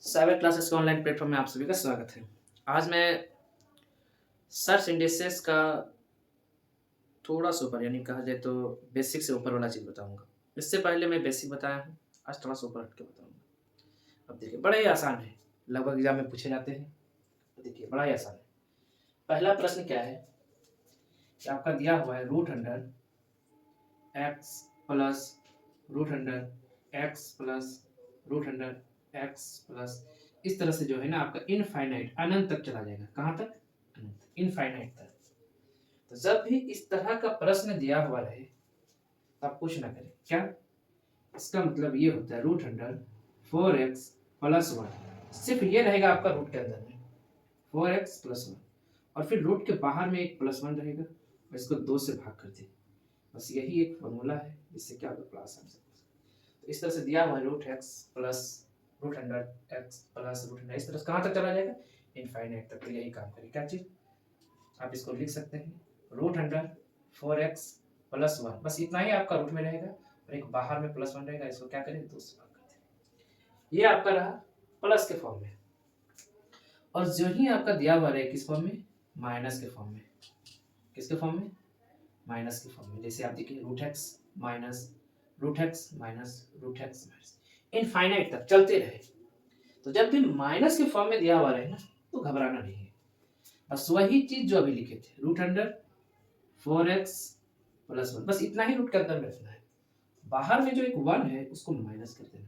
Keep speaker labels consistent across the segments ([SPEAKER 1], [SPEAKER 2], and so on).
[SPEAKER 1] Cyber classes के online platform में आप सभी का स्वागत है। आज मैं सर्च इंडेक्सेस का थोड़ा सा ऊपर यानी कहा जाए तो बेसिक से ऊपर वाला चीज़ बताऊँगा। इससे पहले मैं बेसिक बताया हूँ, आज थोड़ा सा ऊपर हट के बताऊँगा। अब देखिए बड़ा ही आसान है, लगभग एग्ज़ाम में पूछे जाते हैं। तो देखिए बड़ा ही आसान है। पहला प्रश्न क्या है कि आपका दिया हुआ है root under x plus root under x plus root under x plus इस तरह से जो है ना आपका इनफाइनाइट अनंत तक चला जाएगा। कहाँ तक? अनंत, इनफाइनाइट तक। तो जब भी इस तरह का प्रश्न दिया हुआ रहे तब कुछ ना करें। क्या? इसका मतलब ये होता है रूट अंडर 4x प्लस 1 सिर्फ ये रहेगा आपका रूट के अंदर में 4x प्लस 1 और फिर रूट के बाहर में एक प्लस 1 रहेगा और इसको 2 से भाग कर दें। बस यही एक फॉर्मूला है जिससे क्या होगा प्लस आंसर। तो इस तरह से दिया हुआ है root x plus root under x plus root under इस तरह से कहाँ तक चला जाएगा? इनफाइनाइट तक। तो यही काम करें। क्या चीज़? आप इसको लिख सकते हैं रूट अंडर 4x प्लस 1 बस इतना ही आपका रूट में रहेगा और एक बाहर में प्लस 1 रहेगा। इसको क्या करें? 2 से भाग कर दें। ये आपका रहा प्लस के फॉर्म में। और जो ही आपका दिया हुआ रहे किस फॉर्म में? माइनस के फॉर्म में। किसके फॉर्म में? माइनस के फॉर्म में। जैसे आप देखिए root x minus root x minus root x minus infinite तक चलते रहे। तो जब भी माइनस के फॉर्म में दिया हुआ रहे ना तो घबराना नहीं है। बस वही चीज जो अभी लिखे थे रूट अंडर 4x प्लस 1 बस इतना ही रूट के अंदर में रखना है। बाहर में जो एक 1 है उसको माइनस कर देना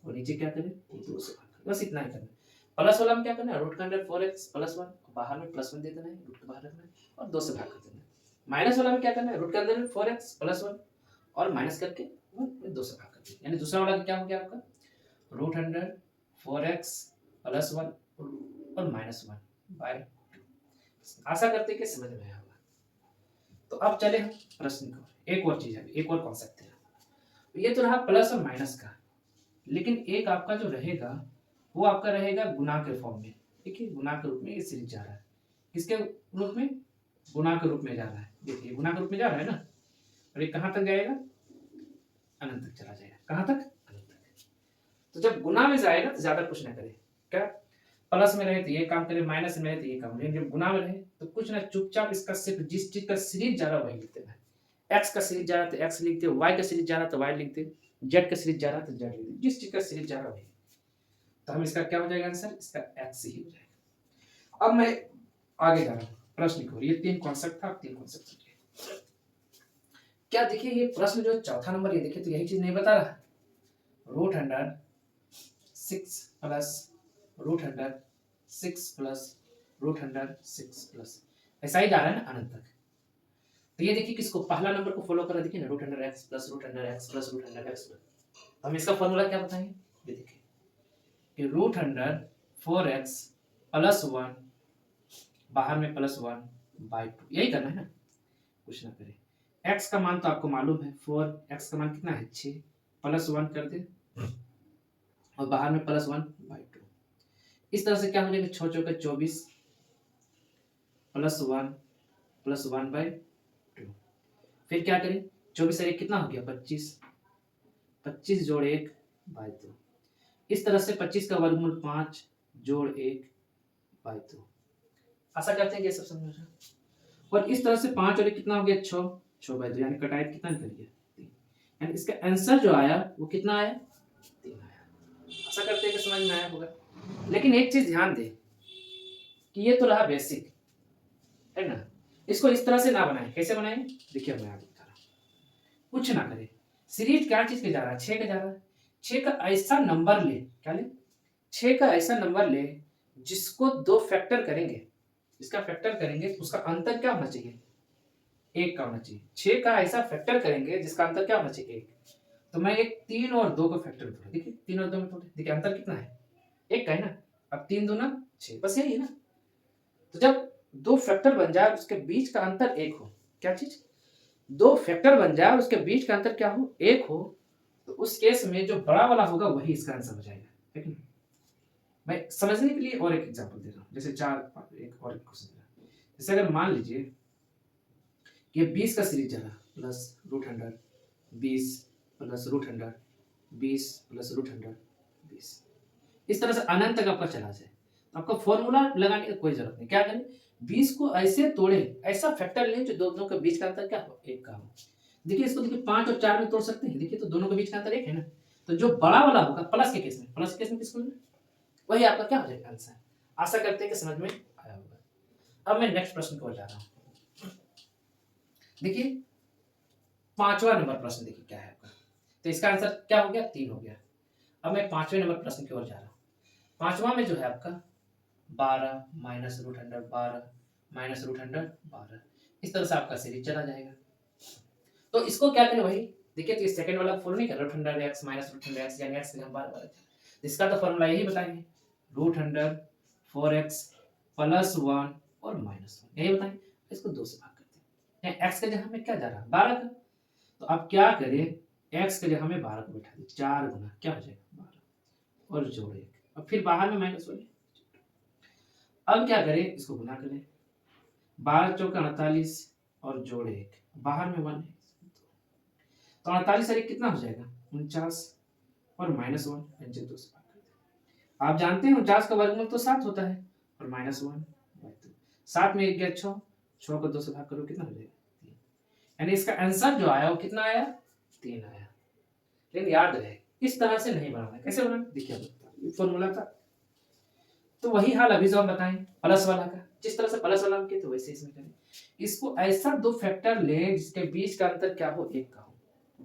[SPEAKER 1] और नीचे क्या करें? 2 से भाग बस इतना ही करना है। प्लस वाला में क्या करना है? रूट के अंदर 4x प्लस 1 बाहर में प्लस 1 दे देना है, रूट के बाहर रखना है और 2 से भाग कर देना है। माइनस वाला में क्या करना है? रूट के अंदर में 4x प्लस 1 और माइनस करके 2 से भाग कर देना। यानी दूसरा वाला क्या हो गया आपका? रूट अंडर 4x प्लस 1 और माइनस 1 बाय 2। आशा करते हैं कि समझ में आया होगा। तो अब चले हम प्रश्न को। एक और चीज है, एक और कॉन्सेप्ट है। ये तो रहा प्लस और माइनस का, लेकिन एक आपका जो रहेगा वो आपका रहेगा गुना के फॉर्म में। देखिए गुना के रूप में ये सीरीज जा रहा है। किसके रूप में? गुना के रूप में जा रहा है। देखिए गुना के रूप में जा रहा है ना, और ये कहां तक जाएगा? अनंत तक चला जाएगा। कहां तक? अनंत तक। तो जब गुना में जाएगा तो ज्यादा कुछ ना करे। क्या? प्लस में रहे तो ये काम करे, माइनस में रहे तो ये काम। लेकिन जब गुना में रहे तो कुछ ना, चुपचाप इसका सिर्फ जिस चीज का सीरीज जा रहा है वही लिख देना है। एक्स का सीरीज जा रहा तो एक्स लिखते, वाई का सीरीज जा रहा तो वाई लिखते, जेड का सीरीज जा रहा तो जेड लिखते, जिस चीज का सीरीज जा रहा वही। तो हम इसका क्या हो जाएगा आंसर? इसका एक्स ही हो जाएगा। अब मैं आगे जा रहा हूँ प्रश्न की ओर। ये 3 कॉन्सेप्ट था, 3 कॉन्सेप्ट समझिए। क्या देखिए ये प्रश्न जो चौथा नंबर ये देखिए तो यही चीज नहीं बता रहा। Root under 6 plus root under 6 plus root under 6 plus ऐसा ही जा रहा है ना अनंत तक। तो ये देखिए किसको? पहला नंबर को फॉलो करा। देखिए ना root under x plus root under x plus root under x plus. हम इसका फॉर्मूला क्या बताएंगे? ये देखिए कि रूट अंडर 4x प्लस 1 बाहर में प्लस 1 बाई 2 यही करना है ना, कुछ ना करें। x का मान तो आपको मालूम है 4, x का मान कितना है 6 प्लस 1 कर दे और बाहर में प्लस 1 बाई 2। इस तरह से क्या हो जाएगा? 6 चौके 24 प्लस 1 बाई 2। फिर क्या करें? 24 से 1 कितना हो गया? 25 25 जोड़ 1 बाई 2। इस तरह से 25 का वर्गमूल 5 जोड़ 1 बाई 2। आशा करते हैं कि ये सब समझ में आया। और इस तरह से 5 और 1 कितना हो गया? 6 6 बाई 2 यानी कटाई कितना निकल गया? 3। यानी इसका आंसर जो आया वो कितना आया? 3 आया। आशा करते हैं कि समझ में आया होगा। लेकिन एक चीज ध्यान दें कि ये तो रहा बेसिक, है ना। इसको इस तरह से ना बनाएं। कैसे बनाएं? देखिए मैं आगे बता रहा हूं। कुछ ना करें। सीरीज क्या चीज के जा रहा है? 6 का जा रहा है। 6 का ऐसा नंबर ले, क्या ले? 6 का ऐसा नंबर ले जिसको 2 फैक्टर करेंगे, इसका फैक्टर करेंगे तो उसका अंतर क्या होना चाहिए? 1 का होना चाहिए। 6 का ऐसा फैक्टर करेंगे जिसका अंतर क्या होना चाहिए? 1। तो मैं एक 3 और 2 को फैक्टर तोड़ा। देखिए 3 और 2 में तोड़े, देखिए अंतर कितना है? 1 का है ना। अब 3 दूना 6 बस यही है ना। तो जब 2 फैक्टर बन जाए उसके बीच का अंतर 1 हो, क्या चीज? 2 फैक्टर बन जाए और उसके बीच का अंतर क्या हो? 1 हो, तो उस केस में जो बड़ा वाला होगा वही इसका आंसर हो जाएगा। ठीक है। मैं समझने के लिए और एक एग्जांपल दे रहा हूं। जैसे एक और क्वेश्चन दे रहा हूं। जैसे अगर मान लीजिए कि ये 20 का सीरीज जा रहा plus root under 20 plus root under 20 plus root under 20। इस तरह से अनंत तक आपका चला जाए, तो आपका फॉर्मूला लगाने की कोई जरूरत नहीं। क्या करें, 20 को ऐसे तोड़े, ऐसा फैक्टर लें जो दोनों के बीच का अंतर क्या हो, एक का हो। देखिए इसको, देखिए 5 और 4 में तोड़ सकते हैं, देखिए तो दोनों के बीच का अंतर एक है ना, तो जो बड़ा वाला होगा प्लस के केस में, प्लस के केस में किसको लेना, वही आपका क्या हो जाएगा आंसर। आशा करते हैं कि समझ में आया होगा। अब मैं नेक्स्ट प्रश्न की ओर जा रहा हूँ। देखिए 5वां नंबर प्रश्न देखिए क्या है आपका, तो इसका आंसर क्या हो गया, 3 हो गया। अब मैं 5वें नंबर प्रश्न की ओर जा रहा हूँ। 5वां में जो है आपका 12 minus root under 12 minus root under 12, इस तरह से आपका सीरीज चला जाएगा। तो इसको क्या करें, वही देखिए, तो ये सेकंड वाला फॉलो नहीं कर, root under x minus root under x, यानी एक्स के हम बार बार, इसका तो फॉर्मूला यही बताएंगे, रूट अंडर 4x प्लस 1 और माइनस 1, यही बताएंगे। इसको 2 से भाग करते हैं, एक्स के जगह में क्या जा रहा है 12 का, तो अब क्या करें, एक्स के जगह में 12 को बैठा दें, 4 गुना क्या हो जाएगा 12 और जोड़ 1, और फिर बाहर में माइनस 1। अब क्या करें, इसको गुना करें, 12 चौका 48 और जोड़ 1, बाहर में 1 है, तो 48 और 1 कितना हो जाएगा 49 और माइनस 1, 2 से भाग कर दें। आप जानते हैं 49 का वर्गमूल तो 7 होता है, और माइनस 1 7 में 1 गया 6, 6 को 2 से भाग करो कितना हो जाएगा 3, यानी इसका आंसर जो आया वो कितना आया 3 आया। लेकिन याद रहे इस तरह से नहीं बनाना, कैसे बनाना देखिए, फॉर्मूला था तो वही हाल अभी जो हम बताएं प्लस वाला का, जिस तरह से प्लस वाला हम किए तो वैसे इसमें करें। इसको ऐसा दो फैक्टर लें जिसके बीच का अंतर क्या हो, 1 का हो।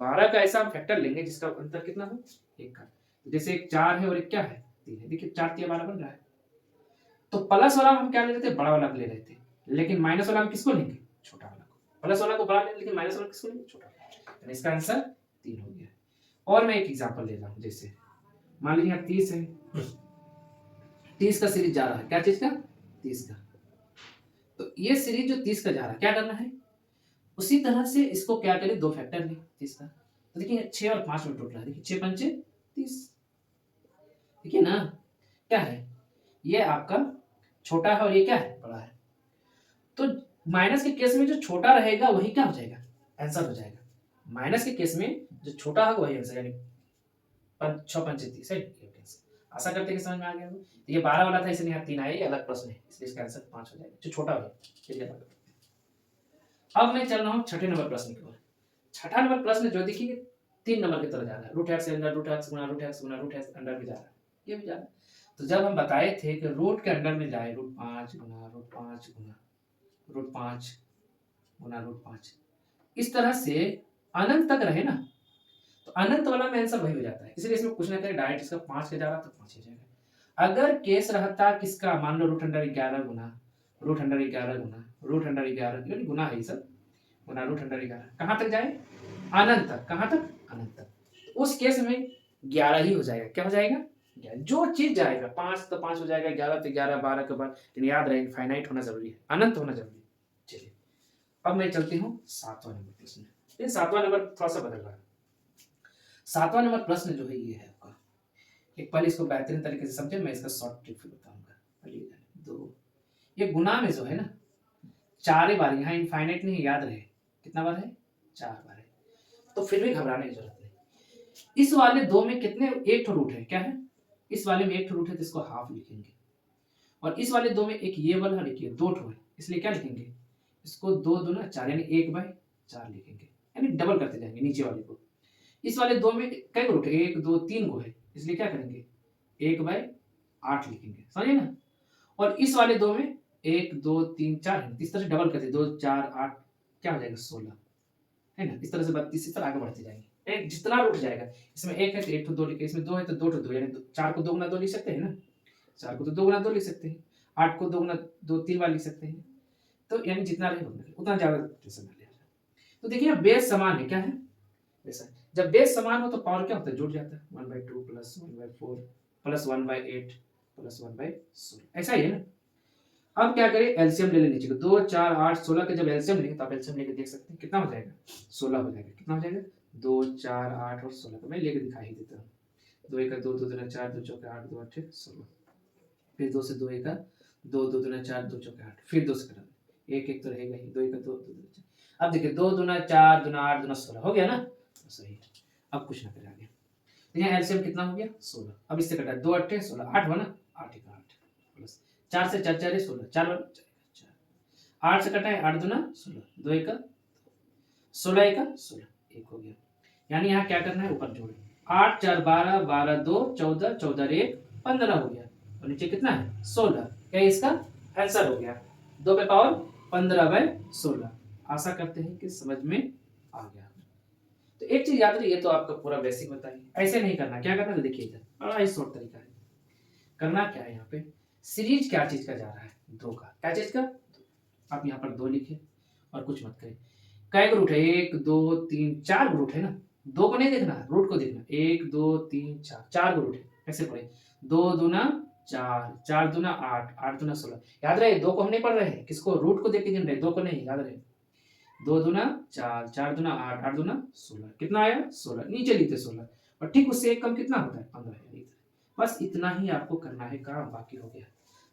[SPEAKER 1] 12 का ऐसा हम फैक्टर लेंगे जिसका अंतर कितना हो, 1 का। जैसे एक 4 है और एक क्या है 3 है, देखिए 4 3 12 बन रहा है। तो प्लस वाला हम क्या ले रहे थे, बड़ा वाला ले रहे थे, लेकिन माइनस वाला हम किसको लेंगे, छोटा वाला को। प्लस वाला को बड़ा लेंगे, लेकिन माइनस वाला किसको लेंगे, छोटा वाला। इसका आंसर 3 हो गया। और मैं एक एग्जांपल ले रहा हूं, जैसे मान लीजिए 30 है, 30 का सीरीज जा रहा है, क्या चीज का 30 का, तो ये सीरीज जो 30 का जा रहा है क्या करना है, उसी तरह से इसको क्या करें, दो फैक्टर लें 30 का। तो देखिए 6 और 5 में टोटल है, देखिए 6 पंचे 30, देखिए ना क्या है, ये आपका छोटा है और ये क्या है बड़ा है। तो माइनस के केस में जो छोटा रहेगा वही क्या हो जाएगा आंसर हो जाएगा, माइनस के केस में जो छोटा होगा वही आंसर, यानी 6 पंचे 30 है। आशा करते हैं कि समझ में आ गया हो। तो ये 12 वाला था इसलिए यहाँ 3 आया, ये अलग प्रश्न है इसलिए इसका आंसर 5 हो जाएगा, जो छोटा हो। चलिए अब मैं चल रहा हूँ छठे नंबर प्रश्न की ओर। छठा नंबर प्रश्न जो देखिए 3 नंबर की तरह जा रहा है, root x under root x गुना रूट एक्स गुना रूट एक्स अंडर में जा रहा है, ये भी जा रहा है। तो जब हम बताए थे कि रूट के अंडर में जाए रूट 5 गुना रूट 5 गुना रूट 5 गुना रूट 5, इस तरह से अनंत तक रहे ना, तो अनंत वाला में आंसर वही हो जाता है, इसलिए इसमें कुछ ना करें, डायरेक्ट इसका 5 के जा रहा तो 5 हो जाएगा। अगर केस रहता किसका, मान लो रूट अंडर 11 गुना रूट अंडर 11 गुना रूट अंडर 11, यानी गुना है ये सब, गुना रूट अंडर 11 कहां तक जाए, अनंत तक। कहां तक, अनंत तक। उस केस में 11 ही हो जाएगा, क्या हो जाएगा, जो चीज जाएगा 5 तो 5 हो जाएगा, 11 तो 11, 12 के बाद, लेकिन याद रहे फाइनाइट होना जरूरी है, अनंत होना जरूरी है। चलिए अब मैं चलती हूँ 7वां नंबर प्रश्न। लेकिन 7वां नंबर थोड़ा सा बदल रहा है। 7वां नंबर प्रश्न जो है ये है आपका, एक पहले इसको बेहतरीन तरीके से समझे, मैं इसका शॉर्ट ट्रिक भी बताऊंगा। दो, ये गुना में जो है ना 4 बार, यहाँ इनफाइनाइट नहीं, याद रहे कितना बार है 4 बार है, तो फिर भी घबराने की जरूरत नहीं। इस वाले दो में कितने, एक रूट है, क्या है, इस वाले में एक रूट है तो इसको हाफ लिखेंगे, और इस वाले दो में एक ये वाला और एक ये, 2 है, इसलिए क्या लिखेंगे, इसको 2 दूना 4 यानी 1/4 लिखेंगे, यानी डबल करते जाएंगे नीचे वाले को। इस वाले दो में कई रूट है, 1 2 3 को है, इसलिए क्या करेंगे 1/8 लिखेंगे, समझे ना। और इस वाले दो में 1 2 3 4 है, इस तरह से डबल करते 2 4 8 क्या हो जाएगा 16 है ना, इस तरह से 32 इस तरह आगे बढ़ते जाएंगे, एक जितना रूट जाएगा, इसमें 1 है तो 1 तो 2 लिखे, इसमें 2 है तो 2 तो 2, यानी 4 को 2 गुना 2 लिख सकते हैं ना, 4 को तो 2 गुना 2 लिख सकते हैं, 8 को 2 गुना 2 3 बार लिख सकते हैं, तो यानी जितना रहे उतना ज्यादा टेंशन ना लिया जाए। तो देखिए बेस समान है, क्या है ऐसा, जब बेस समान हो तो पावर क्या होता है, जुड़ जाता है, 1/2 प्लस 1/4 प्लस 1/8 प्लस 1/16, ऐसा ही है ना। अब क्या करें, एलसीएम ले लेने चाहिए, 2 4 8 16 के जब एलसीएम लेंगे तो आप एलसीएम लेके देख सकते हैं कितना हो जाएगा, 16 हो जाएगा। कितना हो जाएगा, 2 4 8 और 16 का मैं लेके दिखा ही देता हूँ। 2 1 2 2 2 4 2 4 8 2 8 16, फिर 2 से 2 1 2 2 2 4 2 4 8, फिर 2 से करा 1 1 तो रहेगा ही, 2 1 2 2 2 4। अब देखिए 2 दूना 4 दूना 8 दूना 16 हो गया ना, तो सही है। अब कुछ ना करें आगे, तो यहाँ एलसीएम कितना हो गया 16। अब इससे कटा 2 8 16 8 हुआ ना 8 एक 8 प्लस 4 से 4 4 16 4 8 से कटा है 8 दूना 16 2 एक 16 एक 16 एक हो गया। यानी यहाँ क्या करना है ऊपर जोड़े 8 4 12 12 2 14 14 1 15 हो गया और नीचे कितना है 16। क्या इसका आंसर हो गया 2 पे पावर 15/16। आशा करते हैं कि समझ में आ गया। तो एक चीज याद रही है तो आपका पूरा बेसिक बताइए। ऐसे नहीं करना, क्या करना तो देखिए इधर बड़ा ही शॉर्ट तरीका है। करना क्या है यहाँ पे सीरीज क्या चीज का जा रहा है 2 का, क्या चीज का आप यहाँ पर 2 लिखे और कुछ मत करें। कै रूट है 1 2 3 4 रूट है ना, 2 को नहीं देखना रूट को देखना 1 2 3 4 4 रूट है। कैसे पढ़े 2 दूना 4 4 दूना 8 8 दूना 16। याद रहे 2 को हम नहीं पढ़ रहे हैं, किसको रूट को देख के गिन रहे 2 को नहीं, याद रहे 2 दूना 4 4 दूना 8 8 दूना 16 कितना आया 16 नीचे लिखते 16 और ठीक उससे एक कम कितना होता है 15। बस इतना ही आपको करना है काम, बाकी हो गया।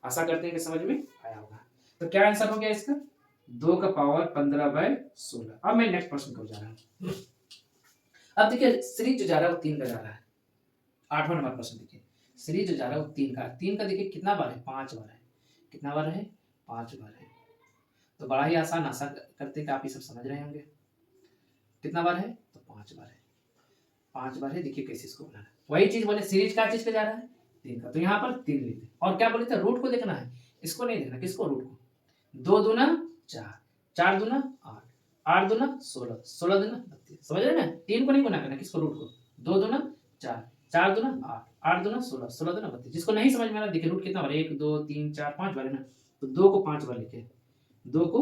[SPEAKER 1] आशा करते हैं कि समझ में आया होगा। तो क्या आंसर हो गया इसका 2 का पावर 15/16। अब मैं नेक्स्ट प्रश्न को जा रहा हूँ। अब देखिए सीरीज जो जा रहा है वो 3 का जा रहा है। 8वां नंबर प्रश्न देखिए सीरीज जो जा रहा है वो 3 का देखिए कितना बार है 5 बार है। कितना बार है 5 बार है। तो बड़ा ही आसान, आशा करते हैं कि आप ये सब समझ रहे होंगे। कितना बार है तो 5 बार है। 5 बार है। देखिए कैसे इसको बनाना, वही चीज बोले सीरीज का चीज पे जा रहा है 3 का, तो यहाँ पर 3 लिखते और क्या बोले थे रूट को देखना है, इसको नहीं देखना, किसको रूट को। 2 दूना 4 4 दूना 8 8 दूना 16 16 दूना 32। समझ रहे ना 3 को नहीं गुना करना, किसको रूट को। 2 दूना 4 4 दूना 8 8 दूना 16 16 दूना 32। जिसको नहीं समझ में आ रहा देखिए रूट कितना बार 1 2 3 4 5 बार है ना, तो 2 को 5 बार लिखे 2 को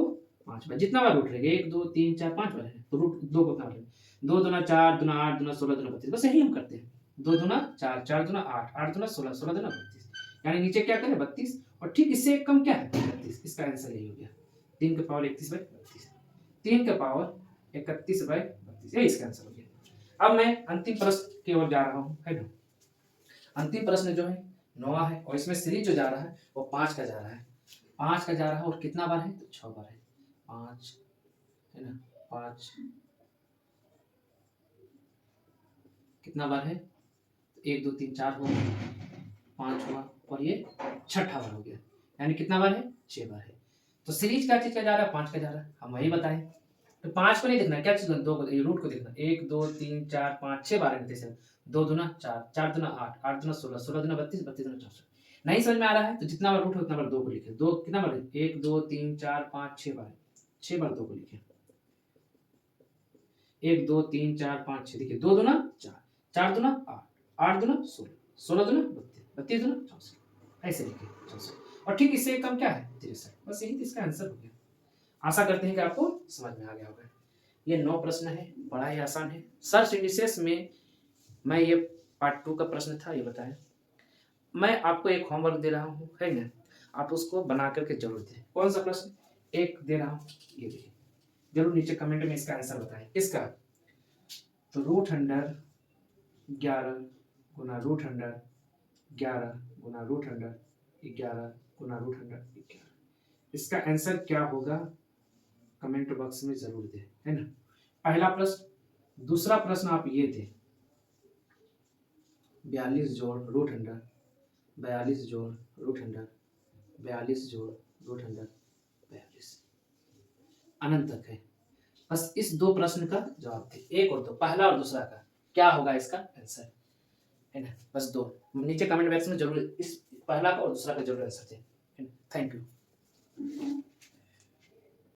[SPEAKER 1] 5 बार, जितना बार रूट रहेगा 1 2 3 4 5 बार है तो रूट 2 को कितना बार 2 दूना 4 दूना 8 दूना 16 दूना 32। बस यही हम करते हैं 2 दूना 4 4 दूना 8 8 दूना 16 16 दूना 32। यानी नीचे क्या करें 32 और ठीक इससे एक कम क्या है 32। इसका आंसर यही हो गया 3 का पावर 31/32। 3 का पावर 31/32 यही इसका आंसर हो गया। अब मैं अंतिम प्रश्न की ओर जा रहा हूँ, है ना। अंतिम प्रश्न जो है 9वां है और इसमें सीरीज जो जा रहा है वो 5 का जा रहा है। 5 का जा रहा है और कितना बार है तो 6 बार है। 5 है ना 5 कितना बार है 1 2 3 4 हुआ 5 हुआ और ये 6ठा बार हो गया। यानी कितना बार है 6 बार है। तो सीरीज क्या चीज का जा रहा है 5 का जा रहा है, हम वही बताएं। तो 5 को नहीं देखना, क्या चीज 2 को रूट को देखना 1 2 3 4 5 6 बार है। 2 दूना 4 4 दूना 8 8 दूना 16 16 दूना 32 32 दूना 64। नहीं समझ में आ रहा है तो जितना बार रूट हो उतना बार 2 को लिखे। 2 कितना बार है 1 2 3 4 5 6 बार, 6 बार 2 को लिखे 1 2 3 4 5 6। देखिए 2 दूना 4 4 दूना 8 8 दूना 16 16 दूना 32 32 दूना 64 ऐसे लिखे 64 और ठीक इससे कम क्या है 63। बस यही इसका आंसर हो गया। आशा करते हैं कि आपको समझ में आ गया होगा। ये 9 प्रश्न है, बड़ा ही आसान है। सर्च इंडिसेस में मैं ये पार्ट 2 का प्रश्न था ये बताएं। मैं आपको एक होमवर्क दे रहा हूँ, है ना, आप उसको बना करके जरूर दें। कौन सा प्रश्न एक दे रहा हूँ ये देखिए, जरूर नीचे कमेंट में इसका आंसर बताएं। इसका तो √11 गुना √11 गुना √11 गुना √11 इसका आंसर क्या होगा कमेंट बॉक्स में जरूर दें, है ना। पहला प्रश्न। दूसरा प्रश्न आप ये थे 42 जोड़ √100 42 जोड़ √100 42 जोड़ √100 42 अनंत तक है। बस इस 2 प्रश्न का जवाब थे, एक और 2, पहला और दूसरा का क्या होगा इसका आंसर, है ना। बस 2 नीचे कमेंट बॉक्स में जरूर इस पहला का और दूसरा का जरूर आंसर थे। Thank you.